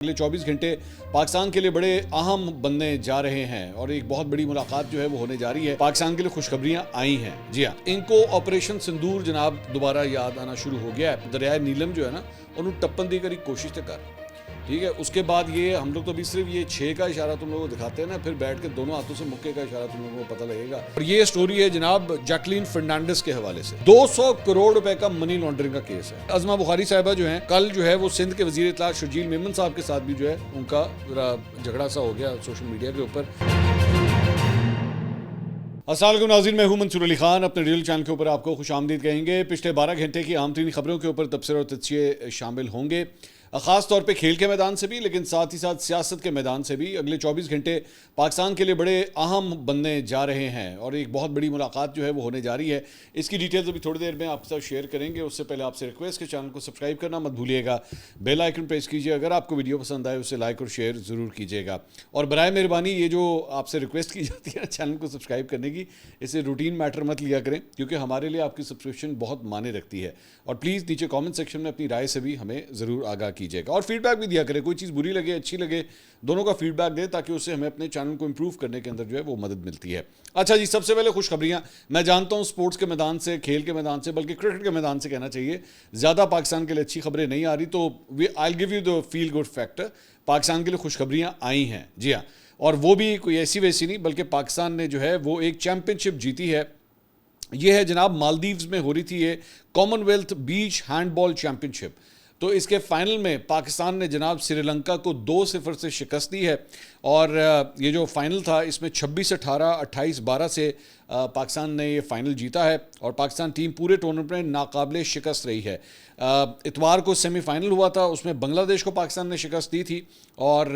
अगले 24 घंटे पाकिस्तान के लिए बड़े अहम बनने जा रहे हैं और एक बहुत बड़ी मुलाकात जो है वो होने जा रही है। पाकिस्तान के लिए खुशखबरियां आई हैं। जी हाँ, इनको ऑपरेशन सिंदूर जनाब दोबारा याद आना शुरू हो गया है। दरियाए नीलम जो है ना उन्होंने टप्पन दी करी कोशिश तो कर, ठीक है। उसके बाद ये हम लोग तो अभी सिर्फ ये 6 का इशारा तुम लोगों को दिखाते हैं ना, फिर बैठ के दोनों हाथों से मुक्के का इशारा तुम लोगों को पता लगेगा। और ये स्टोरी है जनाब जैकलीन फर्नांडिस के हवाले से। 200 करोड़ रुपए का मनी लॉन्ड्रिंग का केस है। अज़मा बुखारी साहिबा जो है कल जो है वो सिंध के वजीर इत्तलात शर्जील मेमन साहब के साथ भी जो है उनका झगड़ा सा हो गया सोशल मीडिया के ऊपर। अस्सलाम वालेकुम नाज़रीन, मैं हूं मंसूर अली खान। अपने रियल चैनल के ऊपर आपको खुशामदीद कहेंगे। पिछले 12 घंटे की आम तरीन खबरों के ऊपर तबसरे और तज्जिये शामिल होंगे, ख़ास तौर पे खेल के मैदान से भी, लेकिन साथ ही साथ सियासत के मैदान से भी। अगले 24 घंटे पाकिस्तान के लिए बड़े अहम बनने जा रहे हैं और एक बहुत बड़ी मुलाकात जो है वो होने जा रही है। इसकी डिटेल्स अभी थोड़ी देर में आपके साथ शेयर करेंगे। उससे पहले आपसे रिक्वेस्ट है चैनल को सब्सक्राइब करना मत भूलिएगा, बेल आइकन प्रेस कीजिए। अगर आपको वीडियो पसंद आए उसे लाइक और शेयर ज़रूर कीजिएगा। और बराए मेहरबानी ये जो आपसे रिक्वेस्ट की जाती है चैनल को सब्सक्राइब करने की, इसे रूटीन मैटर मत लिया करें, क्योंकि हमारे लिए आपकी सब्सक्रिप्शन बहुत मायने रखती है। और प्लीज़ नीचे कॉमेंट सेक्शन में अपनी राय से भी हमें ज़रूर आगाह कीजिएगा और फीडबैक भी दिया करें। कोई चीज़ बुरी लगे अच्छी लगे, दोनों का फीडबैक दे, ताकि उससे हमें अपने चैनल को इंप्रूव करने के अंदर जो है वो मदद मिलती है। अच्छा जी, सबसे पहले खुशखबरियां। मैं जानता हूं स्पोर्ट्स के मैदान से, खेल के मैदान से, बल्कि क्रिकेट के मैदान से कहना चाहिए, ज़्यादा पाकिस्तान के लिए अच्छी खबरें नहीं आ रही, तो I give you the feel good factor. Pakistan के लिए खुशखबरियां आई हैं, जी हाँ। और वो भी कोई ऐसी वैसी नहीं, बल्कि पाकिस्तान ने जो है वो एक चैंपियनशिप जीती है। ये है जनाब मालदीव्स में हो रही थी ये कॉमनवेल्थ बीच हैंडबॉल चैंपियनशिप। तो इसके फाइनल में पाकिस्तान ने जनाब श्रीलंका को 2-0 से शिकस्त दी है। और ये जो फाइनल था इसमें 26-18, 28-12 से पाकिस्तान ने ये फाइनल जीता है और पाकिस्तान टीम पूरे टूर्नामेंट में नाकाबिले शिकस्त रही है। इतवार को सेमीफाइनल हुआ था, उसमें बांग्लादेश को पाकिस्तान ने शिकस्त दी थी और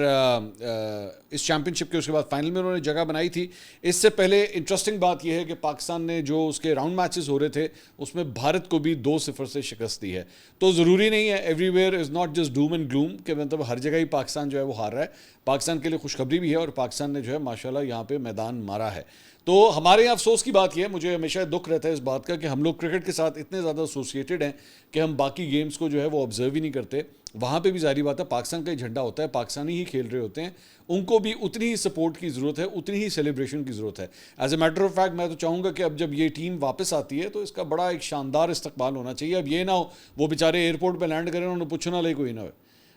इस चैंपियनशिप के उसके बाद फाइनल में उन्होंने जगह बनाई थी। इससे पहले इंटरेस्टिंग बात यह है कि पाकिस्तान ने जो उसके राउंड मैचेस हो रहे थे उसमें भारत को भी 2-0 से शिकस्त दी है। तो ज़रूरी नहीं है, everywhere is not just Doom and gloom, कि मतलब हर जगह ही पाकिस्तान जो है वो हार रहा है। पाकिस्तान के लिए खुशखबरी भी है और पाकिस्तान ने जो है माशाल्लाह यहाँ पे मैदान मारा है। तो हमारे यहाँ अफसोस की बात यह है, मुझे हमेशा दुख रहता है इस बात का कि हम लोग क्रिकेट के साथ इतने ज़्यादा एसोसिएटेड हैं कि हम बाकी गेम्स को जो है वो ऑब्जर्व ही नहीं करते। वहाँ पे भी जारी बात है पाकिस्तान का ही झंडा होता है, पाकिस्तानी ही खेल रहे होते हैं, उनको भी उतनी ही सपोर्ट की ज़रूरत है, उतनी ही सेलिब्रेशन की ज़रूरत है। As a matter of fact मैं तो चाहूँगा कि अब जब ये टीम वापस आती है तो इसका बड़ा एक शानदार इस्तकबाल होना चाहिए। अब ये ना हो वो बेचारे एयरपोर्ट पर लैंड करें उन्होंने पूछना ले कोई ना हो।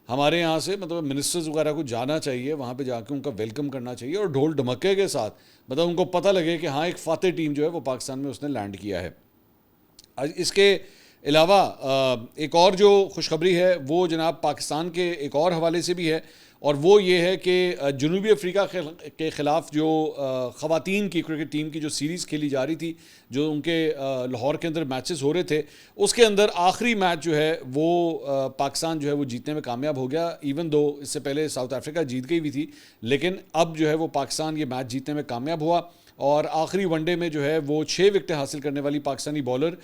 हमारे यहाँ से मतलब मिनिस्टर्स वगैरह को जाना चाहिए, वहाँ पे जाके उनका वेलकम करना चाहिए और ढोल ढमक्के के साथ, मतलब उनको पता लगे कि हाँ एक फातेह टीम जो है वो पाकिस्तान में उसने लैंड किया है। इसके अलावा एक और जो खुशखबरी है वो जनाब पाकिस्तान के एक और हवाले से भी है, और वो ये है कि जनूबी अफ्रीका के ख़िलाफ़ जो ख़वातीन की क्रिकेट टीम की जो सीरीज़ खेली जा रही थी, जो उनके लाहौर के अंदर मैचेस हो रहे थे, उसके अंदर आखिरी मैच जो है वो पाकिस्तान जो है वो जीतने में कामयाब हो गया। इवन दो इससे पहले साउथ अफ्रीका जीत गई हुई थी, लेकिन अब जो है वो पाकिस्तान ये मैच जीतने में कामयाब हुआ। और आखिरी वनडे में जो है वो 6 विकेटें हासिल करने वाली पाकिस्तानी बॉलर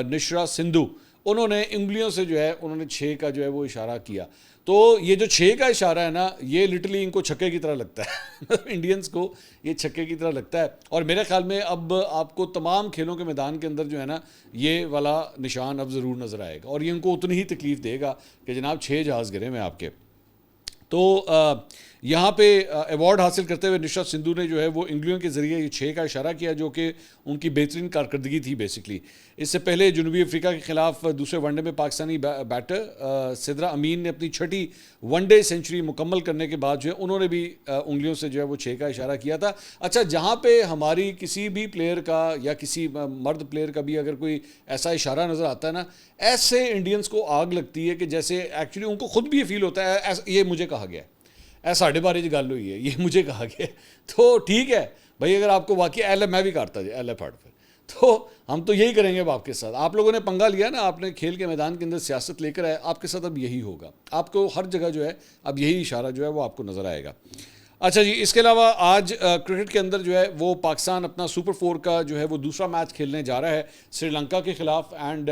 निशरा सिंधु, उन्होंने उंगलियों से जो है उन्होंने 6 का जो है वो इशारा किया। तो ये जो 6 का इशारा है ना, ये लिटरली इनको छक्के की तरह लगता है इंडियंस को ये छक्के की तरह लगता है। और मेरे ख्याल में अब आपको तमाम खेलों के मैदान के अंदर जो है ना ये वाला निशान अब ज़रूर नज़र आएगा और ये उनको उतनी ही तकलीफ़ देगा कि जनाब 6 जहाज़ गिरे में आपके। तो यहाँ पे अवार्ड हासिल करते हुए निशा सिंधु ने जो है वो उंगलियों के ज़रिए ये 6 का इशारा किया, जो कि उनकी बेहतरीन कारकर्दगी थी बेसिकली। इससे पहले जनूबी अफ्रीका के ख़िलाफ़ दूसरे वनडे में पाकिस्तानी बैटर सिद्रा अमीन ने अपनी 6ठी वनडे सेंचुरी मुकम्मल करने के बाद जो है उन्होंने भी उंगलियों से जो है वो 6 का इशारा किया था। अच्छा, जहाँ पे हमारी किसी भी प्लेयर का या किसी मर्द प्लेयर का भी अगर कोई ऐसा इशारा नज़र आता है ना, ऐसे इंडियंस को आग लगती है कि जैसे एक्चुअली उनको खुद भी ये फील होता है ये मुझे कहा गया, ऐसा साढ़े बारह जी गल हुई है, ये मुझे कहा गया। तो ठीक है भाई, अगर आपको वाकई एल मैं भी करता जी एल फाड़ पर, तो हम तो यही करेंगे अब आपके साथ। आप लोगों ने पंगा लिया ना, आपने खेल के मैदान के अंदर सियासत लेकर आए, आपके साथ अब यही होगा। आपको हर जगह जो है अब यही इशारा जो है वो आपको नज़र आएगा। अच्छा जी, इसके अलावा आज क्रिकेट के अंदर जो है वो पाकिस्तान अपना सुपर 4 का जो है वो दूसरा मैच खेलने जा रहा है श्रीलंका के ख़िलाफ़। एंड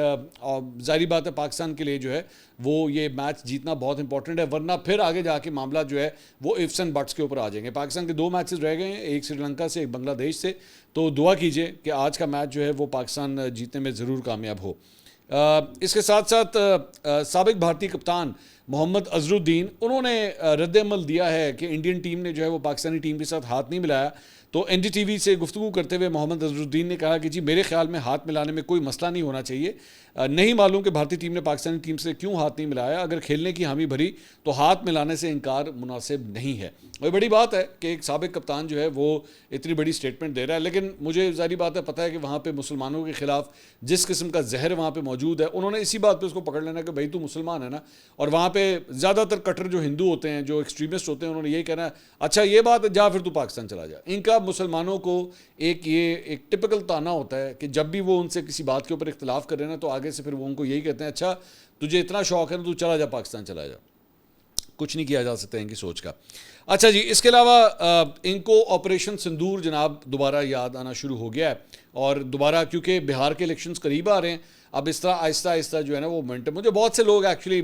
ज़ाहिर बात है पाकिस्तान के लिए जो है वो ये मैच जीतना बहुत इंपॉर्टेंट है, वरना फिर आगे जाके मामला जो है वो इफ्स एंड बट्स के ऊपर आ जाएंगे। पाकिस्तान के 2 मैचेस रह गए हैं, एक श्रीलंका से एक बांग्लादेश से, तो दुआ कीजिए कि आज का मैच जो है वो पाकिस्तान जीतने में ज़रूर कामयाब हो। इसके साथ साथ साबिक भारतीय कप्तान मोहम्मद अजरुद्दीन, उन्होंने रद्द-ए-अमल दिया है कि इंडियन टीम ने जो है वो पाकिस्तानी टीम के साथ हाथ नहीं मिलाया। तो एनडीटीवी से गुफ्तगू करते हुए मोहम्मद अजरुद्दीन ने कहा कि जी मेरे ख्याल में हाथ मिलाने में कोई मसला नहीं होना चाहिए। नहीं मालूम कि भारतीय टीम ने पाकिस्तानी टीम से क्यों हाथ नहीं मिलाया। अगर खेलने की हामी भरी तो हाथ मिलाने से इनकार मुनासिब नहीं है। और बड़ी बात है कि एक साबिक कप्तान जो है वो इतनी बड़ी स्टेटमेंट दे रहा है, लेकिन मुझे ज़ाहिर बात है पता है कि वहाँ पे मुसलमानों के खिलाफ जिस किस्म का जहर वहाँ पे मौजूद है, उन्होंने इसी बात पे उसको पकड़ लेना कि भाई तू मुसलमान है ना। और वहाँ पे ज़्यादातर कट्टर जो हिंदू होते हैं, जो एक्सट्रीमिस्ट होते हैं, उन्होंने यही कहना है अच्छा ये बात है, जा फिर तू पाकिस्तान चला जा। इनका मुसलमानों को एक टिपिकल ताना होता है कि जब भी वो उनसे किसी बात के ऊपर इख्तिलाफ कर रहे हैं ना, तो आगे से फिर वो उनको यही कहते हैं अच्छा तुझे इतना शौक है ना, तू चला जा पाकिस्तान चला जा। कुछ नहीं किया जा सकता इनकी सोच का। अच्छा जी, इसके अलावा इनको ऑपरेशन सिंदूर जनाब दोबारा याद आना शुरू हो गया है। और दोबारा क्योंकि बिहार के इलेक्शंस करीब आ रहे हैं, अब इस तरह आहिस्ता आहिस्ता जो है ना वो मोमेंटम, मुझे बहुत से लोग एक्चुअली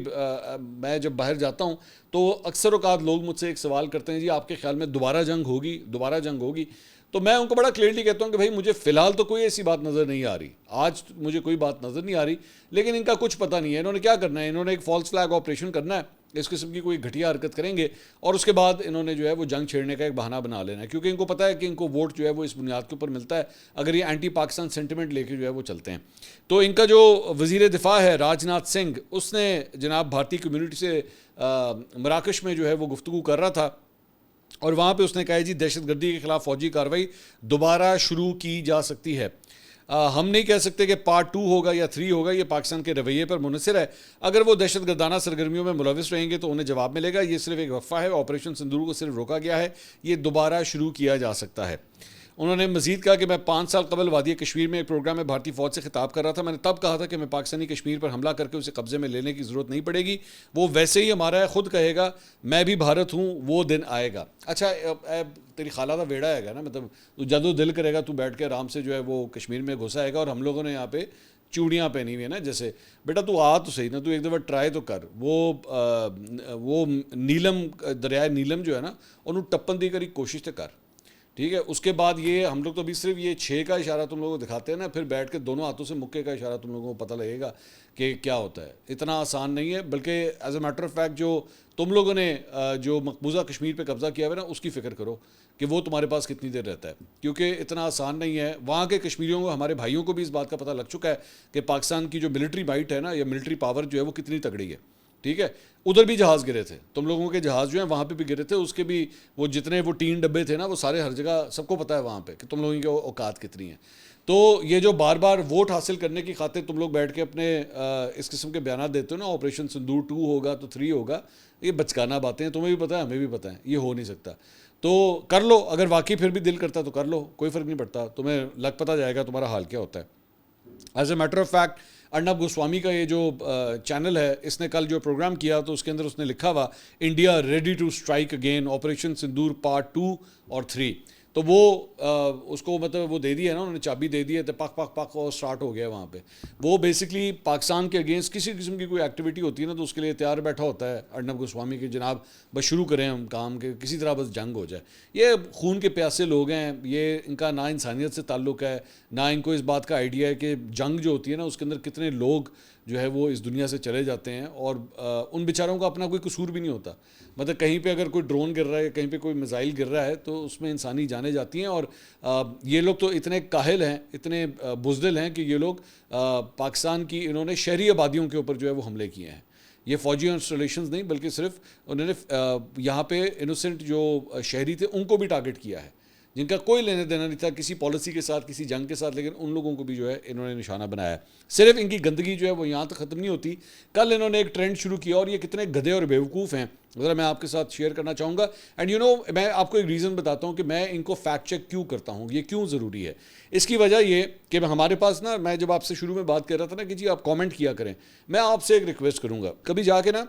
मैं जब बाहर जाता हूँ तो अक्सर औकात लोग मुझसे एक सवाल करते हैं जी आपके ख्याल में दोबारा जंग होगी। तो मैं उनको बड़ा क्लियरली कहता हूँ कि भाई मुझे फ़िलहाल तो कोई ऐसी बात नज़र नहीं आ रही, आज मुझे कोई बात नज़र नहीं आ रही, लेकिन इनका कुछ पता नहीं है इन्होंने क्या करना है। इन्होंने एक फॉल्स फ्लैग ऑपरेशन करना है, इस किस्म की कोई घटिया हरकत करेंगे और उसके बाद इन्होंने जो है वो जंग छेड़ने का एक बहाना बना लेना है, क्योंकि इनको पता है कि इनको वोट जो है वो इस बुनियाद के ऊपर मिलता है अगर ये एंटी पाकिस्तान सेंटिमेंट लेके जो है वो चलते हैं। तो इनका जो वज़ीर दिफा है राजनाथ सिंह, उसने जनाब भारतीय कम्यूनिटी से मराकश में जो है वो गुफ्तगू कर रहा था और वहाँ पे उसने कहा जी दहशतगर्दी के खिलाफ फौजी कार्रवाई दोबारा शुरू की जा सकती है। हम नहीं कह सकते कि पार्ट 2 होगा या 3 होगा, ये पाकिस्तान के रवैये पर मुनहसर है। अगर वो दहशतगर्दाना सरगर्मियों में मुलविस रहेंगे तो उन्हें जवाब मिलेगा। ये सिर्फ एक वक्फा है, ऑपरेशन सिंदूर को सिर्फ रोका गया है, ये दोबारा शुरू किया जा सकता है। उन्होंने मजीद कहा कि मैं 5 साल कबल वादी कश्मीर में एक प्रोग्राम में भारतीय फ़ौज से खिताब कर रहा था। मैंने तब कहा था कि मैं पाकिस्तानी कश्मीर पर हमला करके उसे कब्ज़े में लेने की ज़रूरत नहीं पड़ेगी, वो वैसे ही हमारा है, ख़ुद कहेगा मैं भी भारत हूँ, वो दिन आएगा। अच्छा तेरी खाला का वेड़ा है ना, मतलब जदों दिल करेगा तू बैठ के आराम से जो है वो कश्मीर में घुसा आएगा। और हम लोगों ने यहाँ पे चूड़ियाँ पहनी हुई है ना, जैसे बेटा तू आ तो सही ना, तू एक दफ़ा ट्राई तो कर। वो नीलम दरिया नीलम जो है ना उन्होंने टप्पन दी करी कोशिश तो कर, ठीक है। उसके बाद ये हम लोग तो अभी सिर्फ ये 6 का इशारा तुम लोगों को दिखाते हैं ना, फिर बैठ के दोनों हाथों से मुक्के का इशारा तुम लोगों को पता लगेगा कि क्या होता है। इतना आसान नहीं है, बल्कि as a matter of fact जो तुम लोगों ने जो मकबूजा कश्मीर पे कब्ज़ा किया हुआ है ना, उसकी फ़िक्र करो कि वो तुम्हारे पास कितनी देर रहता है, क्योंकि इतना आसान नहीं है। वहाँ के कश्मीरियों को, हमारे भाइयों को भी इस बात का पता लग चुका है कि पाकिस्तान की जो मिलिट्री माइट है ना या मिलिट्री पावर जो है वो कितनी तगड़ी है, ठीक है। उधर भी जहाज़ गिरे थे, तुम लोगों के जहाज़ जो हैं वहाँ पे भी गिरे थे, उसके भी वो जितने वो 3 डब्बे थे ना वो सारे हर जगह सबको पता है वहाँ पे कि तुम लोगों की औकात कितनी है। तो ये जो बार बार वोट हासिल करने की खातिर तुम लोग बैठ के अपने इस किस्म के बयान देते हो ना, ऑपरेशन सिंदूर 2 होगा तो 3 होगा, ये बचकाना बातें हैं, तुम्हें भी पता है हमें भी पता है, ये हो नहीं सकता। तो कर लो, अगर वाकई फिर भी दिल करता तो कर लो, कोई फ़र्क नहीं पड़ता, तुम्हें लग पता जाएगा तुम्हारा हाल क्या होता है। As a matter of fact Arnab Goswami का ये जो चैनल है, इसने कल जो प्रोग्राम किया तो उसके अंदर उसने लिखा हुआ India ready to strike again, operation Sindoor part 2 और 3। तो वो उसको मतलब वो दे दिया है ना, उन्होंने चाबी दे दी है, तो पक पक पक और स्टार्ट हो गया वहाँ पे। वो बेसिकली पाकिस्तान के अगेंस्ट किसी किस्म की कोई एक्टिविटी होती है ना, तो उसके लिए तैयार बैठा होता है अर्नब गोस्वामी के, जनाब बस शुरू करें हम काम के, किसी तरह बस जंग हो जाए। ये खून के प्यासे लोग हैं, ये इनका ना इंसानियत से ताल्लुक़ है, ना इनको इस बात का आइडिया है कि जंग जो होती है ना उसके अंदर कितने लोग जो है वो इस दुनिया से चले जाते हैं, और उन बेचारों का अपना कोई कसूर भी नहीं होता। मतलब कहीं पे अगर कोई ड्रोन गिर रहा है, कहीं पे कोई मिसाइल गिर रहा है, तो उसमें इंसानी जानें जाती हैं। और ये लोग तो इतने काहिल हैं, इतने बुज़दिल हैं कि ये लोग पाकिस्तान की इन्होंने शहरी आबादियों के ऊपर जो है वो हमले किए हैं। ये फ़ौजी इंस्टॉलेशंस नहीं, बल्कि सिर्फ उन्होंने यहाँ पे इनोसेंट जो शहरी थे उनको भी टारगेट किया है, जिनका कोई लेने देना नहीं था किसी पॉलिसी के साथ, किसी जंग के साथ, लेकिन उन लोगों को भी जो है इन्होंने निशाना बनाया। सिर्फ इनकी गंदगी जो है वो यहाँ तक ख़त्म नहीं होती। कल इन्होंने एक ट्रेंड शुरू किया, और ये कितने गधे और बेवकूफ़ हैं ज़रा मैं आपके साथ शेयर करना चाहूँगा। एंड यू नो, मैं आपको एक रीज़न बताता हूँ कि मैं इनको फैक्ट चेक क्यों करता हूँ, ये क्यों ज़रूरी है। इसकी वजह ये कि हमारे पास ना, मैं जब आपसे शुरू में बात कर रहा था ना कि जी आप कॉमेंट किया करें, मैं आपसे एक रिक्वेस्ट करूँगा, कभी जाके ना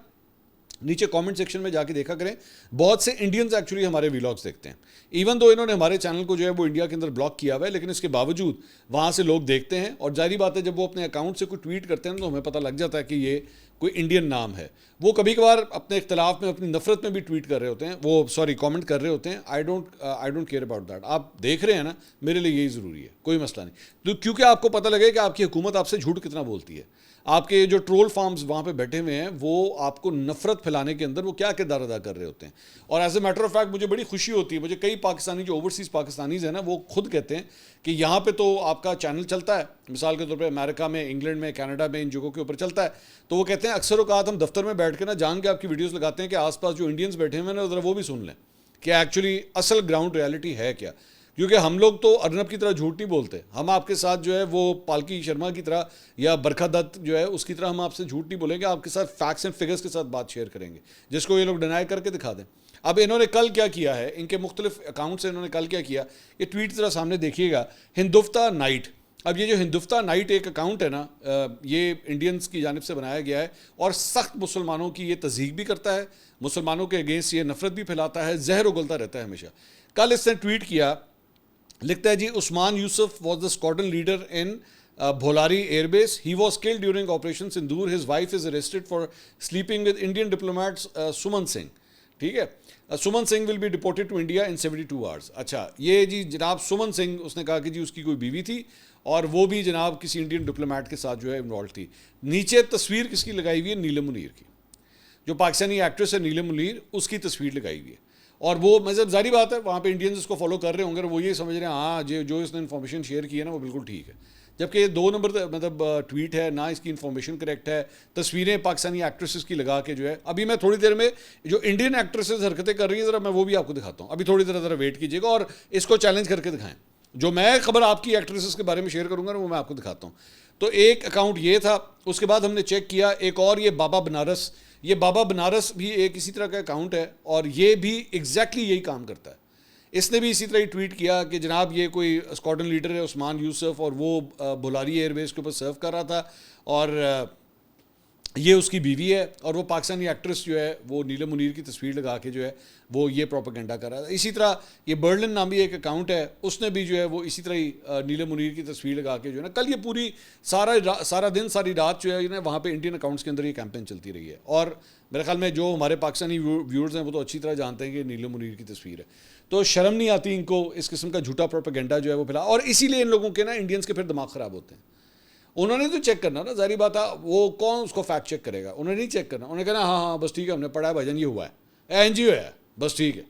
नीचे कमेंट सेक्शन में जाके देखा करें। बहुत से इंडियंस एक्चुअली हमारे व्लॉग्स देखते हैं, इवन दो इन्होंने हमारे चैनल को जो है वो इंडिया के अंदर ब्लॉक किया हुआ है, लेकिन इसके बावजूद वहाँ से लोग देखते हैं। और जारी बात है, जब वो अपने अकाउंट से कोई ट्वीट करते हैं तो हमें पता लग जाता है कि ये कोई इंडियन नाम है। वो कभी कभार अपने इख्तलाफ में, अपनी नफरत में भी ट्वीट कर रहे होते हैं, वो सॉरी कमेंट कर रहे होते हैं। I don't care about that. आप देख रहे हैं ना, मेरे लिए यही ज़रूरी है, कोई मसला नहीं। तो क्योंकि आपको पता लगे कि आपकी हुकूमत आपसे झूठ कितना बोलती है। आपके जो ट्रोल फार्म्स वहाँ पे बैठे हुए हैं वो आपको नफरत फैलाने के अंदर वो क्या किरदार अदा कर रहे होते हैं। और as a matter of fact मुझे बड़ी खुशी होती है, मुझे कई पाकिस्तानी जो ओवरसीज़ पाकिस्तानीज़ हैं ना वो खुद कहते हैं कि यहाँ पे तो आपका चैनल चलता है, मिसाल के तौर पे अमेरिका में, इंग्लैंड में, कनाडा में, इन जगहों के ऊपर चलता है, तो वो कहते हैं अक्सर औकात हम दफ्तर में बैठ के ना जान के आपकी वीडियोज़ लगाते हैं कि आसपास जो इंडियंस बैठे हुए हैं ना ज़रा वो भी सुन लें कि एक्चुअली असल ग्राउंड रियलिटी है क्या। क्योंकि हम लोग तो अर्नब की तरह झूठ नहीं बोलते, हम आपके साथ जो है वो पालकी शर्मा की तरह या बरखा दत्त जो है उसकी तरह हम आपसे झूठ नहीं बोलेंगे, आपके साथ फैक्ट्स एंड फिगर्स के साथ बात शेयर करेंगे जिसको ये लोग डिनाई करके दिखा दें। अब इन्होंने कल क्या किया है, इनके मुख्तलिफ अकाउंट से इन्होंने कल क्या किया, ये ट्वीट ज़रा सामने देखिएगा, हिंदुफ्ता नाइट। अब ये जो हिंदुफ्ता नाइट एक अकाउंट है ना, ये इंडियंस की जानिब से बनाया गया है और सख्त मुसलमानों की ये तज़हीक भी करता है, मुसलमानों के अगेंस्ट ये नफरत भी फैलाता है, जहर उगलता रहता है हमेशा। कल इसने ट्वीट किया, लिखता है जी, Usman Yusuf was the squadron leader in Bholari airbase, he was killed during operation Sindoor, his wife is arrested for sleeping with Indian diplomats Suman Singh. ठीक है, Suman Singh will be deported to India in 72 hours. अच्छा, ये जी जनाब सुमन सिंह, उसने कहा कि जी उसकी कोई बीवी थी और वो भी जनाब किसी इंडियन डिप्लोमेट के साथ जो है इन्वॉल्व थी। नीचे तस्वीर किसकी लगाई हुई है, नीलम मुनीर की, जो पाकिस्तानी एक्ट्रेस है नीलम मुनीर, उसकी तस्वीर लगाई हुई है। और वो मतलब जारी बात है वहाँ पे इंडियंस इसको फॉलो कर रहे होंगे और वो ये समझ रहे हैं हाँ जो इसने इन्फॉर्मेशन शेयर की है ना वो बिल्कुल ठीक है, जबकि ये 2 नंबर मतलब ट्वीट है ना, इसकी इन्फॉर्मेशन करेक्ट है, तस्वीरें पाकिस्तानी एक्ट्रेसेस की लगा के जो है। अभी मैं थोड़ी देर में जो इंडियन एक्ट्रेसेस हरकतें कर रही है ज़रा मैं वो भी आपको दिखाता हूँ, अभी थोड़ी देर ज़रा वेट कीजिएगा और इसको चैलेंज करके दिखाएं। जो मैं खबर आपकी एक्ट्रेसेस के बारे में शेयर करूँगा ना वो मैं आपको दिखाता हूँ। तो एक अकाउंट ये था, उसके बाद हमने चेक किया एक और, ये बाबा बनारस, ये बाबा बनारस भी एक इसी तरह का अकाउंट है और ये भी एग्जैक्टली यही काम करता है। इसने भी इसी तरह ही ट्वीट किया कि जनाब ये कोई स्क्वाड्रन लीडर है उस्मान यूसुफ और वो भोलारी एयरबेस के ऊपर सर्व कर रहा था और ये उसकी बीवी है और वो पाकिस्तानी एक्ट्रेस जो है वो नीलम मुनीर की तस्वीर लगा के जो है वो ये प्रोपेगेंडा कर रहा था। इसी तरह ये बर्लिन नामी एक अकाउंट है, उसने भी जो है वो इसी तरह ही नीलम मुनीर की तस्वीर लगा के जो है ना, कल ये पूरी सारा दिन सारी रात जो है ना वहाँ पे इंडियन अकाउंट्स के अंदर ये कैंपेन चलती रही है। और मेरे ख्याल में जो हमारे पाकिस्तानी व्यूअर्स हैं वो तो अच्छी तरह जानते हैं कि नीलम मुनीर की तस्वीर है, तो शर्म नहीं आती इनको इस किस्म का झूठा प्रोपेगेंडा जो है वो फैला। और इसीलिए इन लोगों के ना इंडियंस के फिर दिमाग ख़राब होते हैं। उन्होंने तो चेक करना ना, जारी बात है, वो कौन उसको फैक्ट चेक करेगा, उन्होंने नहीं चेक करना, उन्होंने कहना हाँ हाँ बस ठीक है हमने पढ़ा है भाईजान ये हुआ है एनजीओ है बस ठीक है।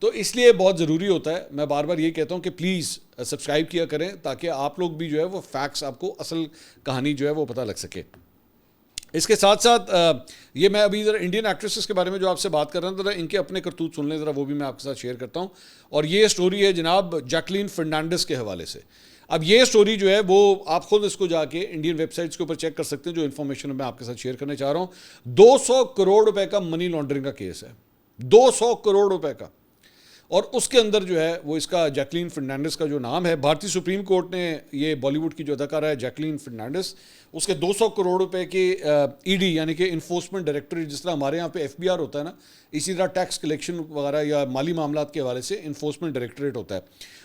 तो इसलिए बहुत ज़रूरी होता है, मैं बार बार ये कहता हूँ कि प्लीज़ सब्सक्राइब किया करें ताकि आप लोग भी जो है वो फैक्ट्स, आपको असल कहानी जो है वो पता लग सके। इसके साथ साथ ये मैं अभी ज़रा इंडियन एक्ट्रेसेस के बारे में जो आपसे बात कर रहा हूँ, ज़रा इनके अपने करतूत सुन लें ज़रा, वो भी मैं आपके साथ शेयर करता हूँ। और ये स्टोरी है जनाब जैकलीन फर्नांडिस के हवाले से। अब ये स्टोरी जो है वो आप खुद इसको जाके इंडियन वेबसाइट्स के ऊपर चेक कर सकते हैं, जो इन्फॉर्मेशन मैं आपके साथ शेयर करना चाह रहा हूँ। 200 करोड़ रुपए का मनी लॉन्ड्रिंग का केस है, 200 करोड़ रुपए का। और उसके अंदर जो है वो इसका जैकलीन फर्नांडिस का जो नाम है, भारतीय सुप्रीम कोर्ट ने ये बॉलीवुड की जो अदाकारा है जैकलीन फर्नांडिस, उसके 200 करोड़ रुपए के ईडी यानी कि इन्फोर्समेंट डायरेक्टरेट, जिस तरह हमारे यहाँ पे एफबीआर होता है ना, इसी तरह टैक्स कलेक्शन वगैरह या माली मामलात के हवाले से इन्फोर्समेंट डायरेक्टरेट होता है,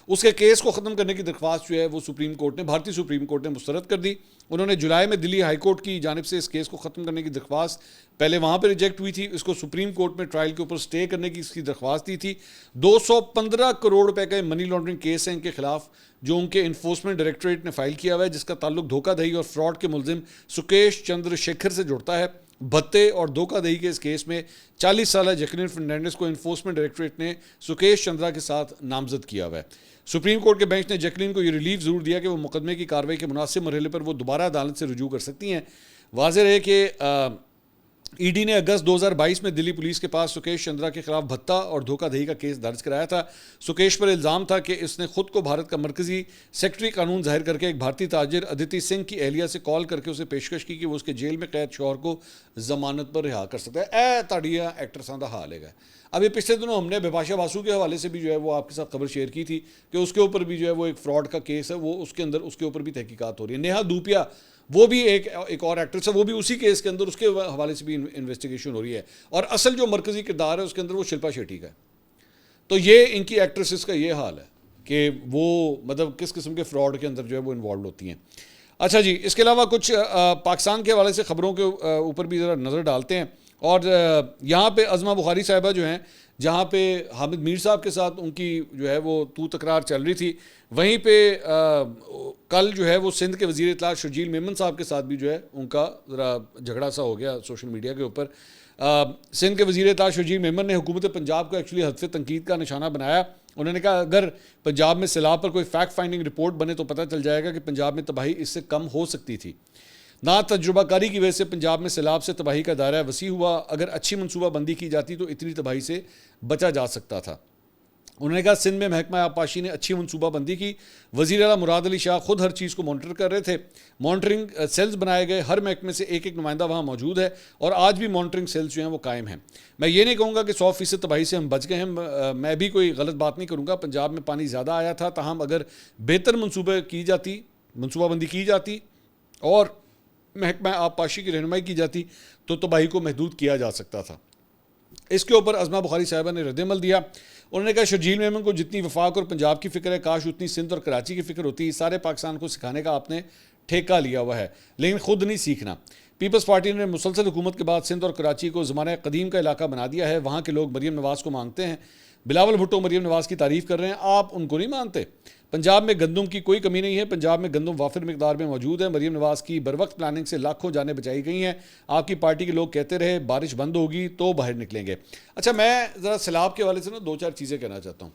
उसके केस को ख़त्म करने की दरख्वास्त जो है वो सुप्रीम कोर्ट ने, भारतीय सुप्रीम कोर्ट ने मुस्तरद कर दी। उन्होंने जुलाई में दिल्ली हाई कोर्ट की जानिब से इस केस को ख़त्म करने की दरख्वास्त पहले वहाँ पर रिजेक्ट हुई थी, इसको सुप्रीम कोर्ट में ट्रायल के ऊपर स्टे करने की इसकी दरख्वास्त दी थी। 215 करोड़ रुपए का मनी लॉन्ड्रिंग केस है इनके खिलाफ जो उनके इन्फोर्समेंट डायरेक्टरेट ने फाइल किया हुआ है, जिसका ताल्लुक धोखाधड़ी और फ्रॉड के मुलजिम सुकेश चंद्र शेखर से जुड़ता है। भत्ते और धोखाधड़ी के इस केस में 40 साल जैकलीन फर्नांडिस को इन्फोर्समेंट डायरेक्टरेट ने सुकेश चंद्रा के साथ नामजद किया हुआ है। सुप्रीम कोर्ट के बेंच ने जैकलीन को ये रिलीफ ज़रूर दिया कि वो मुकदमे की कार्रवाई के मुनासिब मरहले पर वो दोबारा अदालत से रुजू कर सकती हैं। वाज़ेह है कि ईडी ने अगस्त 2022 में दिल्ली पुलिस के पास सुकेश चंद्रा के खिलाफ भत्ता और धोखाधड़ी का केस दर्ज कराया था। सुकेश पर इल्ज़ाम था कि इसने खुद को भारत का मरकजी सेक्रेटरी कानून जाहिर करके एक भारतीय ताजिर अदिति सिंह की एहलिया से कॉल करके उसे पेशकश की कि वो उसके जेल में कैद शौहर को जमानत पर रिहा कर सकता है। ए ताड़िया एक्ट्रेसां दा हाल है। अभी पिछले दिनों हमने बिपाशा बासु के हवाले से भी जो है वो आपके साथ खबर शेयर की थी कि उसके ऊपर भी जो है वो एक फ्रॉड का केस है, वो उसके अंदर उसके ऊपर भी तहकीकात हो रही है। नेहा धूपिया वो भी एक और एक्ट्रेस है, वो भी उसी केस के अंदर उसके हवाले से भी इन्वेस्टिगेशन हो रही है। और असल जो मरकजी किरदार है उसके अंदर वो शिल्पा शेट्टी का है। तो ये इनकी एक्ट्रेसेस का ये हाल है कि वो मतलब किस किस्म के फ्रॉड के अंदर जो है वो इन्वॉल्व होती हैं। अच्छा जी, इसके अलावा कुछ पाकिस्तान के हवाले से ख़बरों के ऊपर भी ज़रा नज़र डालते हैं। और यहाँ पे अज़मा बुखारी साहिबा जो हैं, जहाँ पे हामिद मीर साहब के साथ उनकी जो है वो तू तकरार चल रही थी, वहीं पे कल जो है वो सिंध के वज़ीर इत्तलात शर्जील मेमन साहब के साथ भी जो है उनका ज़रा झगड़ा सा हो गया सोशल मीडिया के ऊपर। सिंध के वज़ीर इत्तलात शर्जील मेमन ने हुकूमत पंजाब को एक्चुअली हदफ तनकीद का निशाना बनाया। उन्होंने कहा अगर पंजाब में सैलाब पर कोई फैक्ट फाइंडिंग रिपोर्ट बने तो पता चल जाएगा कि पंजाब में तबाही इससे कम हो सकती थी। ना तजुर्बाकारी की वजह से पंजाब में सैलाब से तबाही का दायरा वसी हुआ, अगर अच्छी मनसूबाबंदी की जाती तो इतनी तबाही से बचा जा सकता था। उन्होंने कहा सिंध में महकमा आबपाशी ने अच्छी मनसूबाबंदी की, वज़ीर आला मुराद अली शाह खुद हर चीज़ को मॉनिटर कर रहे थे, मॉनिटरिंग सेल्स बनाए गए, हर महकमे से एक एक नुमाइंदा वहाँ मौजूद है और आज भी मॉनिटरिंग सेल्स जो हैं वो कायम हैं। मैं ये नहीं कहूँगा कि 100% तबाही से हम बच गए हैं, मैं भी कोई गलत बात नहीं करूँगा। पंजाब में पानी ज़्यादा आया था, ताहम अगर बेहतर मनसूबाबंदी की जाती और महकमा आबपाशी की रहनुमाई की जाती तो तबाही को महदूद किया जा सकता था। इसके ऊपर अज़मा बुखारी साहिबा ने रद्दमल दिया। उन्होंने कहा शर्जील मेमन को जितनी वफाक और पंजाब की फ़िक्र है, काश उतनी सिंध और कराची की फ़िक्र होती। सारे पाकिस्तान को सिखाने का आपने ठेका लिया हुआ है, लेकिन ख़ुद नहीं सीखना। पीपल्स पार्टी ने मुसलसल हुकूमत के बाद सिंध और कराची को ज़माने कदीम का इलाका बना दिया है। वहाँ के लोग मरीम नवाज़ को मांगते हैं, बिलावल भुट्टो मरीम नवाज़ की तारीफ़ कर रहे हैं, आप उनको नहीं मानते। पंजाब में गंदम की कोई कमी नहीं है, पंजाब में गंदम वाफिर मिकदार में मौजूद है। मरीम नवाज़ की बरवक्त प्लानिंग से लाखों जानें बचाई गई हैं। आपकी पार्टी के लोग कहते रहे बारिश बंद होगी तो बाहर निकलेंगे। अच्छा, मैं ज़रा सैलाब के हवाले से ना दो चार चीज़ें कहना चाहता हूँ।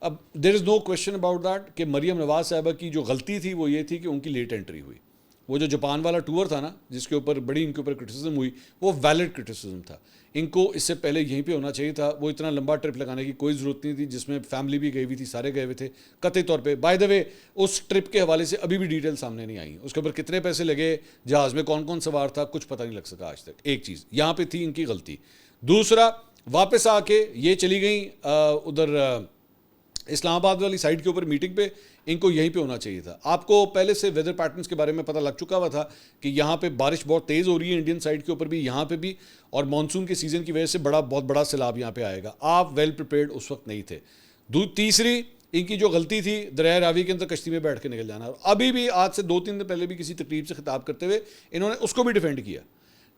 अब there is no question about that कि मरीम नवाज़ साहिबा की जो गलती थी वो ये थी कि उनकी लेट एंट्री हुई। वो जो जापान वाला टूर था ना, जिसके ऊपर बड़ी इनके ऊपर क्रिटिसिज्म हुई, वो वैलिड क्रिटिसिज्म था। इनको इससे पहले यहीं पे होना चाहिए था। वो इतना लंबा ट्रिप लगाने की कोई ज़रूरत नहीं थी, जिसमें फैमिली भी गई हुई थी, सारे गए हुए थे कतई तौर पे। बाय द वे, उस ट्रिप के हवाले से अभी भी डिटेल सामने नहीं आई। उसके ऊपर कितने पैसे लगे, जहाज़ में कौन कौन सवार था, कुछ पता नहीं लग सका आज तक। एक चीज़ यहाँ पर थी इनकी गलती। दूसरा, वापस आके ये चली गई उधर इस्लामाबाद वाली साइड के ऊपर मीटिंग पे, इनको यहीं पे होना चाहिए था। आपको पहले से वेदर पैटर्न्स के बारे में पता लग चुका हुआ था कि यहाँ पे बारिश बहुत तेज़ हो रही है, इंडियन साइड के ऊपर भी, यहाँ पे भी, और मानसून के सीज़न की वजह से बहुत बड़ा सैलाब यहाँ पे आएगा। आप वेल प्रिपेयर्ड उस वक्त नहीं थे। तीसरी इनकी जो गलती थी, दरिया रावी के अंदर कश्ती में बैठ के निकल जाना। अभी भी आज से 2-3 दिन पहले भी किसी तकरीब से खिताब करते हुए इन्होंने उसको भी डिफेंड किया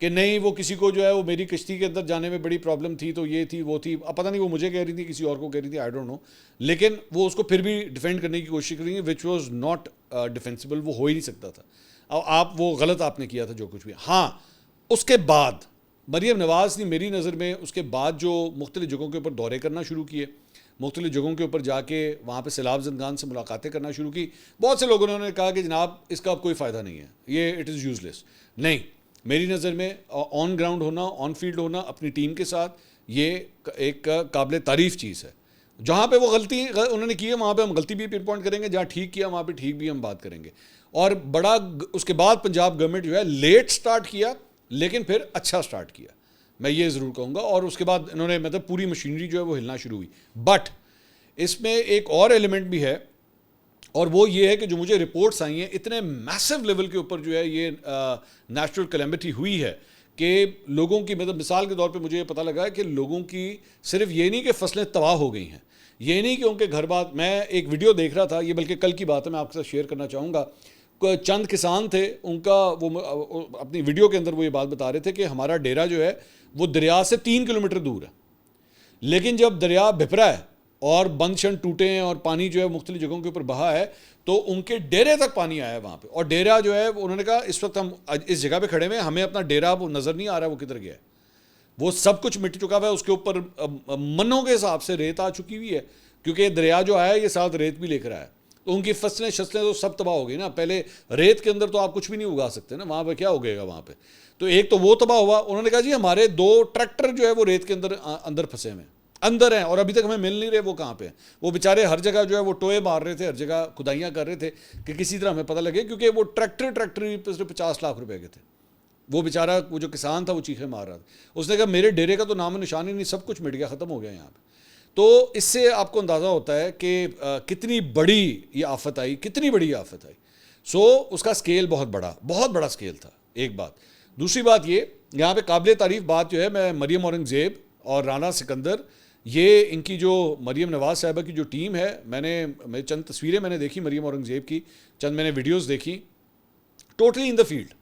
कि नहीं, वो किसी को जो है वो मेरी कश्ती के अंदर जाने में बड़ी प्रॉब्लम थी तो ये थी वो थी। अब पता नहीं वो मुझे कह रही थी, किसी और को कह रही थी, आई डोंट नो, लेकिन वो उसको फिर भी डिफेंड करने की कोशिश कर रही है, विच वॉज नॉट डिफेंसिबल। वो हो ही नहीं सकता था। अब आप वो गलत आपने किया था जो कुछ भी। हाँ, उसके बाद मरीम नवाज़ ने मेरी नज़र में उसके बाद जो मुख्तलिफ जगहों के ऊपर दौरे करना शुरू किए, मुख्तलिफ जगहों के ऊपर जाके वहाँ पर सैलाब ज़दगान से मुलाकातें करना शुरू की। बहुत से लोगों ने कहा कि जनाब इसका अब कोई फ़ायदा नहीं है, ये इट इज़ यूज़लेस। नहीं, मेरी नज़र में ऑन ग्राउंड होना, ऑन फील्ड होना अपनी टीम के साथ, ये एक काबिल तारीफ़ चीज़ है। जहाँ पे वो गलती उन्होंने की है वहाँ पे हम गलती भी पिन पॉइंट करेंगे, जहाँ ठीक किया वहाँ पे ठीक भी हम बात करेंगे। और बड़ा उसके बाद पंजाब गवर्नमेंट जो है लेट स्टार्ट किया, लेकिन फिर अच्छा स्टार्ट किया, मैं ये ज़रूर कहूँगा। और उसके बाद इन्होंने मतलब पूरी मशीनरी जो है वो हिलना शुरू हुई। बट इसमें एक और एलिमेंट भी है, और वो ये है कि जो मुझे रिपोर्ट्स आई हैं, इतने मैसिव लेवल के ऊपर जो है ये नेचुरल कैलेमिटी हुई है कि लोगों की, मतलब मिसाल के तौर पे मुझे ये पता लगा है कि लोगों की सिर्फ ये नहीं कि फसलें तबाह हो गई हैं, ये नहीं कि उनके घर बात। मैं एक वीडियो देख रहा था, ये बल्कि कल की बात है, मैं आपके साथ शेयर करना चाहूँगा। चंद किसान थे, उनका वो अपनी वीडियो के अंदर वो ये बात बता रहे थे कि हमारा डेरा जो है वो दरिया से 3 किलोमीटर दूर है, लेकिन जब दरिया भिपरा है और बंद शन टूटे हैं और पानी जो है मुख्तलिफ जगहों के ऊपर बहा है, तो उनके डेरे तक पानी आया है वहाँ पे। और डेरा जो है उन्होंने कहा इस वक्त हम इस जगह पे खड़े हुए हैं, हमें अपना डेरा वो नज़र नहीं आ रहा वो किधर गया है, वो सब कुछ मिट चुका हुआ है। उसके ऊपर मनों के हिसाब से रेत आ चुकी हुई है, क्योंकि दरिया जो आया ये साथ रेत भी लेकर आया। तो उनकी फसलें शसलें तो सब तबाह हो गई ना। पहले रेत के अंदर तो आप कुछ भी नहीं उगा सकते ना, वहाँ पर क्या उगेगा वहाँ पर। तो एक तो वो तबाह हुआ। उन्होंने कहा जी हमारे 2 ट्रैक्टर जो है वो रेत के अंदर फंसे हुए अंदर हैं और अभी तक हमें मिल नहीं रहे, वो कहाँ पे हैं। वो बेचारे हर जगह जो है वो टोए मार रहे थे, हर जगह खुदाइयाँ कर रहे थे कि किसी तरह हमें पता लगे, क्योंकि वो ट्रैक्टर ही 50 लाख रुपए के थे। वो बेचारा वो जो किसान था वो चीखे मार रहा था। उसने कहा मेरे डेरे का तो नाम निशान ही नहीं, सब कुछ मिट गया, ख़त्म हो गया यहाँ पर। तो इससे आपको अंदाज़ा होता है कि कितनी बड़ी ये आफत आई, कितनी बड़ी आफत आई। सो उसका स्केल बहुत बड़ा स्केल था, एक बात। दूसरी बात ये, यहाँ पे काबिल तारीफ़ बात जो है, मैं मरीम औरंगज़ेब और राना सिकंदर, ये इनकी जो मरीम नवाज़ साहिबा की जो टीम है, मैं चंद तस्वीरें मैंने देखी मरीम औरंगज़ेब की, चंद मैंने वीडियोस देखी, टोटली इन द फील्ड।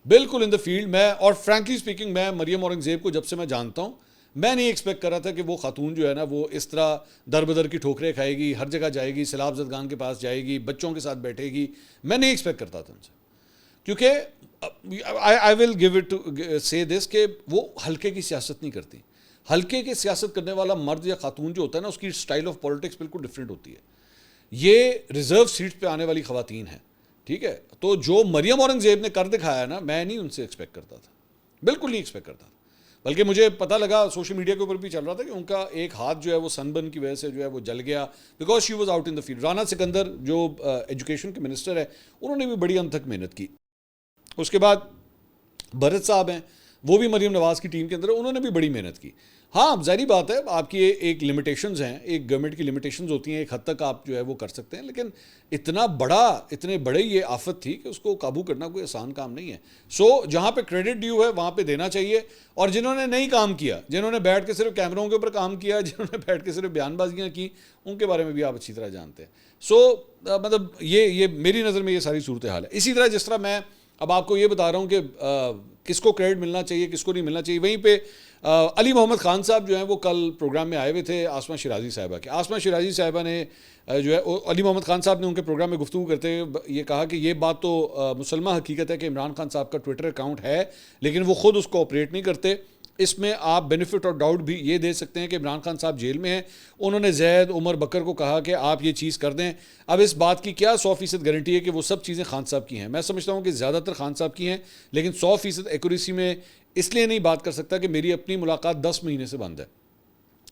बिल्कुल इन द फील्ड। मैं और फ्रैंकली स्पीकिंग मैं मरियम औरंगजेब को जब से मैं जानता हूँ, मैं नहीं एक्सपेक्ट कर रहा था कि वो खातून जो है ना वो इस तरह दर बदर की ठोकरें खाएगी, हर जगह जाएगी, सैलाब जदगान के पास जाएगी, बच्चों के साथ बैठेगी। मैं नहीं एक्सपेक्ट करता था उनसे, क्योंकि I will give it to say this कि वो हल्के की सियासत नहीं करती। हल्के की सियासत करने वाला मर्द या खातून जो होता है ना, उसकी स्टाइल ऑफ पॉलिटिक्स बिल्कुल डिफरेंट होती है। ये रिजर्व सीट पे आने वाली खवातीन हैं, ठीक है। तो जो मरियम औरंगजेब ने कर दिखाया ना, मैं नहीं उनसे एक्सपेक्ट करता था, बिल्कुल नहीं एक्सपेक्ट करता था। बल्कि मुझे पता लगा, सोशल मीडिया के ऊपर भी चल रहा था कि उनका एक हाथ जो है वो सनबर्न की वजह से जो है वो जल गया, because she was out in the field. Rana Sikandar जो एजुकेशन के मिनिस्टर है, उन्होंने भी बड़ी अनथक मेहनत की। उसके बाद भरत साहब हैं, वो भी मरीम नवाज़ की टीम के अंदर, उन्होंने भी बड़ी मेहनत की। हाँ, जाहिर बात है आपकी एक लिमिटेशंस हैं, एक गवर्नमेंट की लिमिटेशंस होती हैं, एक हद तक आप जो है वो कर सकते हैं, लेकिन इतने बड़े ये आफत थी कि उसको काबू करना कोई आसान काम नहीं है। सो जहाँ पे क्रेडिट ड्यू है वहाँ पे देना चाहिए। और जिन्होंने नहीं काम किया, जिन्होंने बैठ के सिर्फ कैमरों के ऊपर काम किया, जिन्होंने बैठ के सिर्फ बयानबाजियाँ की, उनके बारे में भी आप अच्छी तरह जानते हैं। सो मतलब ये मेरी नज़र में ये सारी सूरत हाल है। इसी तरह जिस तरह मैं अब आपको ये बता रहा हूँ कि किसको क्रेडिट मिलना चाहिए, किसको नहीं मिलना चाहिए, वहीं पे अली मोहम्मद खान साहब जो हैं वो कल प्रोग्राम में आए हुए थे आसमा शिराजी साहिबा के। आसमा शिराजी साहिबा ने जो है अली मोहम्मद खान साहब ने उनके प्रोग्राम में गुफ्तगू करते हुए ये कहा कि ये बात तो मुसलमान हकीकत है कि इमरान खान साहब का ट्विटर अकाउंट है, लेकिन वो ख़ुद उसको ऑपरेट नहीं करते। इसमें आप बेनिफिट और डाउट भी ये दे सकते हैं कि इमरान खान साहब जेल में हैं। उन्होंने जैद उमर बकर को कहा कि आप ये चीज़ कर दें। अब इस बात की क्या 100% गारंटी है कि वो सब चीज़ें खान साहब की हैं? मैं समझता हूँ कि ज़्यादातर खान साहब की हैं, लेकिन 100% एक्यूरेसी में इसलिए नहीं बात कर सकता कि मेरी अपनी मुलाकात 10 महीने से बंद है।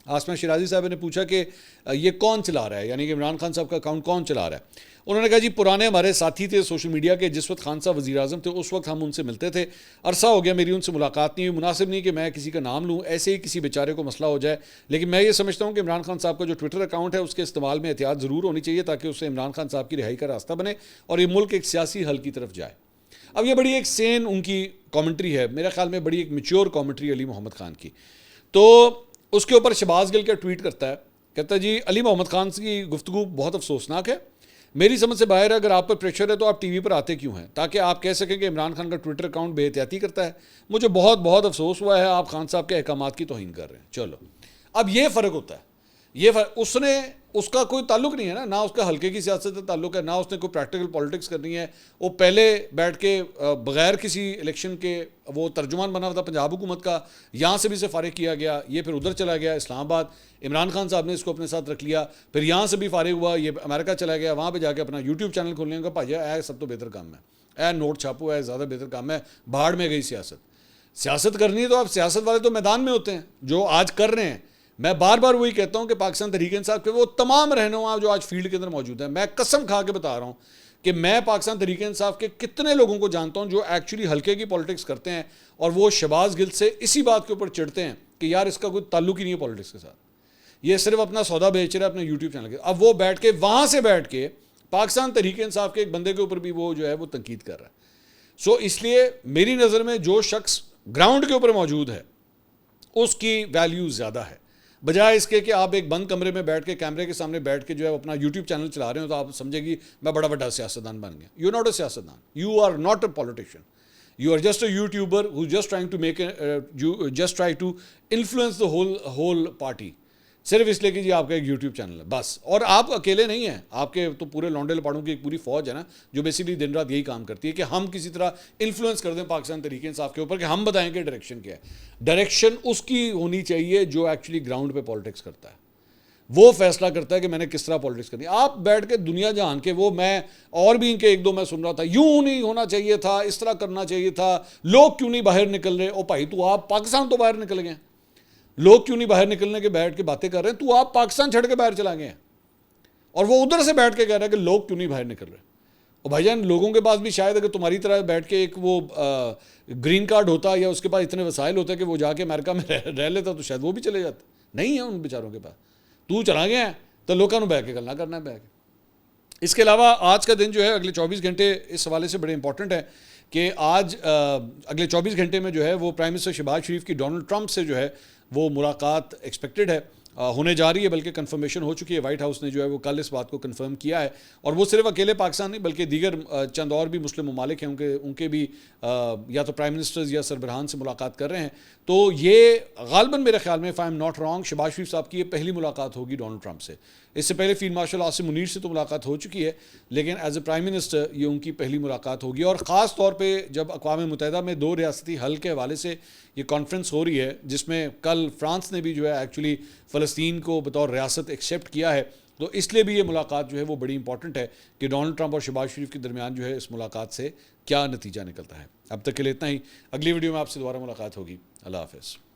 आसमा शिराजी साहब ने पूछा कि ये कौन चला रहा है, यानी कि इमरान खान साहब का अकाउंट कौन चला रहा है। उन्होंने कहा जी पुराने हमारे साथी थे सोशल मीडिया के, जिस वक्त खान साहब वज़ीर आज़म थे उस वक्त हम उनसे मिलते थे। अरसा हो गया मेरी उनसे मुलाकात नहीं हुई। मुनासिब नहीं कि मैं किसी का नाम लूँ, ऐसे ही किसी बेचारे को मसला हो जाए। लेकिन मैं ये समझता हूँ कि इमरान खान साहब का जो ट्विटर अकाउंट है उसके इस्तेमाल में एहतियात ज़रूर होनी चाहिए, ताकि उससे इमरान खान साहब की रिहाई का रास्ता बने और ये मुल्क एक सियासी हल की तरफ जाए। अब ये बड़ी एक सेन उनकी कॉमेंट्री है, मेरे ख्याल में बड़ी एक मैच्योर कॉमेंट्री अली मोहम्मद खान की। तो उसके ऊपर शहबाज गिल का ट्वीट करता है, कहता है जी अली मोहम्मद खान की गुफ्तगू बहुत अफसोसनाक है। मेरी समझ से बाहर है, अगर आप पर प्रेशर है तो आप टीवी पर आते क्यों हैं, ताकि आप कह सकें कि इमरान खान का ट्विटर अकाउंट बेहतियाती करता है। मुझे बहुत बहुत अफसोस हुआ है, आप खान साहब के अहकामात की तौहीन कर रहे हैं। चलो, अब ये फ़र्क होता है, ये उसका कोई ताल्लुक नहीं है ना उसका हल्के की सियासत से ताल्लुक है, ना उसने कोई प्रैक्टिकल पॉलिटिक्स करनी है। वो पहले बैठ के बगैर किसी इलेक्शन के वो तर्जुमान बना हुआ था पंजाब हुकूमत का, यहाँ से भी से फारिग किया गया, ये फिर उधर चला गया इस्लामाबाद, इमरान खान साहब ने इसको अपने साथ रख लिया, फिर यहाँ से भी फारिग हुआ, ये अमेरिका चला गया, वहाँ पर जाके अपना यूट्यूब चैनल खोलने का भाई ऐ सब तो बेहतर काम है, ऐ नोट छापो है ज़्यादा बेहतर काम है, बाहर में गई सियासत करनी है तो आप सियासत वाले तो मैदान में होते हैं जो आज कर रहे हैं। मैं बार बार वही कहता हूं कि पाकिस्तान तहरीक इंसाफ के वो तमाम रहनुमा जो आज फील्ड के अंदर मौजूद हैं, मैं कसम खा के बता रहा हूं कि मैं पाकिस्तान तहरीक इंसाफ के कितने लोगों को जानता हूं जो एक्चुअली हल्के की पॉलिटिक्स करते हैं, और वो शहबाज गिल से इसी बात के ऊपर चिढ़ते हैं कि यार इसका कोई ताल्लुक ही नहीं है पॉलिटिक्स के साथ, ये सिर्फ अपना सौदा बेच रहा है अपने यूट्यूब चैनल के। अब वो बैठ के वहाँ से बैठ के पाकिस्तान तहरीक इंसाफ के एक बंदे के ऊपर भी वो जो है वो तनकीद कर रहा है। सो इसलिए मेरी नज़र में जो शख्स ग्राउंड के ऊपर मौजूद है उसकी वैल्यू ज़्यादा है, बजाय इसके कि आप एक बंद कमरे में बैठ के कैमरे के सामने बैठ के जो है अपना यूट्यूब चैनल चला रहे हो तो आप समझेगी मैं बड़ा बड़ा सियासतदान बन गया। यू नॉट अ सियासतदान, you are not a politician, you are just a YouTuber who just trying to make you just try to influence the whole party, सिर्फ इसलिए कि जी आपका एक यूट्यूब चैनल है बस। और आप अकेले नहीं हैं, आपके तो पूरे लौंडे लपाड़ों की एक पूरी फौज है ना जो बेसिकली दिन रात यही काम करती है कि हम किसी तरह इन्फ्लुएंस कर दें पाकिस्तान तहरीक इंसाफ के ऊपर कि हम बताएं कि डायरेक्शन क्या है। डायरेक्शन उसकी होनी चाहिए जो एक्चुअली ग्राउंड पे पॉलिटिक्स करता है, वो फैसला करता है कि मैंने किस तरह पॉलिटिक्स करनी है। आप बैठ के दुनिया जहान के वो मैं और भी इनके एक दो मैं सुन रहा था, यूं नहीं होना चाहिए था, इस तरह करना चाहिए था, लोग क्यों नहीं बाहर निकल रहे। ओ भाई तू आप पाकिस्तान तो बाहर निकल गए, लोग क्यों नहीं बाहर निकलने के बैठ के बातें कर रहे हैं, तू आप पाकिस्तान छोड़ के बाहर चला गए हैं और वो उधर से बैठ के कह रहा है कि लोग क्यों नहीं बाहर निकल रहे। और भाईजान लोगों के पास भी शायद अगर तुम्हारी तरह बैठ के एक वो ग्रीन कार्ड होता या उसके पास इतने वसाइल होते कि वो जाके अमेरिका में रह लेता तो शायद वो भी चले जाते, नहीं है उन बेचारों के पास। तू चला गया है तो लोगों को बह के गलना करना है बह के। इसके अलावा आज का दिन जो है अगले 24 घंटे इस हवाले से बड़े इंपॉर्टेंट है कि आज अगले 24 घंटे में जो है वो प्राइम मिनिस्टर शहबाज शरीफ की डोनाल्ड ट्रंप से जो है वो मुलाकात एक्सपेक्टेड है। होने जा रही है, बल्कि कंफर्मेशन हो चुकी है। वाइट हाउस ने जो है वो कल इस बात को कंफर्म किया है, और वो सिर्फ अकेले पाकिस्तान नहीं बल्कि दीगर चंद और भी मुस्लिम ममालिक हैं, उनके भी या तो प्राइम मिनिस्टर्स या सरबराहान से मुलाकात कर रहे हैं। तो ये गालबन मेरे ख्याल में, if I am not wrong, Shehbaz Sharif साहब की ये पहली मुलाकात होगी डोनाल्ड ट्रंप से। इससे पहले फील्ड मार्शल आसिम मुनीर से तो मुलाकात हो चुकी है, लेकिन एज ए प्राइम मिनिस्टर ये उनकी पहली मुलाकात होगी। और ख़ास तौर पे जब अक़वाम मुत्तहिदा में 2 रियासती हल के हवाले से ये कॉन्फ्रेंस हो रही है, जिसमें कल फ्रांस ने भी जो है एक्चुअली फ़लस्तीन को बतौर रियासत एक्सेप्ट किया है, तो इसलिए भी ये मुलाकात जो है वो बड़ी इंपॉर्टेंट है कि डोनाल्ड ट्रंप और शहबाज शरीफ के दरमियान जो है इस मुलाकात से क्या नतीजा निकलता है। अब तक के लिए इतना ही। अगली वीडियो में आपसे दोबारा मुलाकात होगी। अल्लाह हाफ़िज़।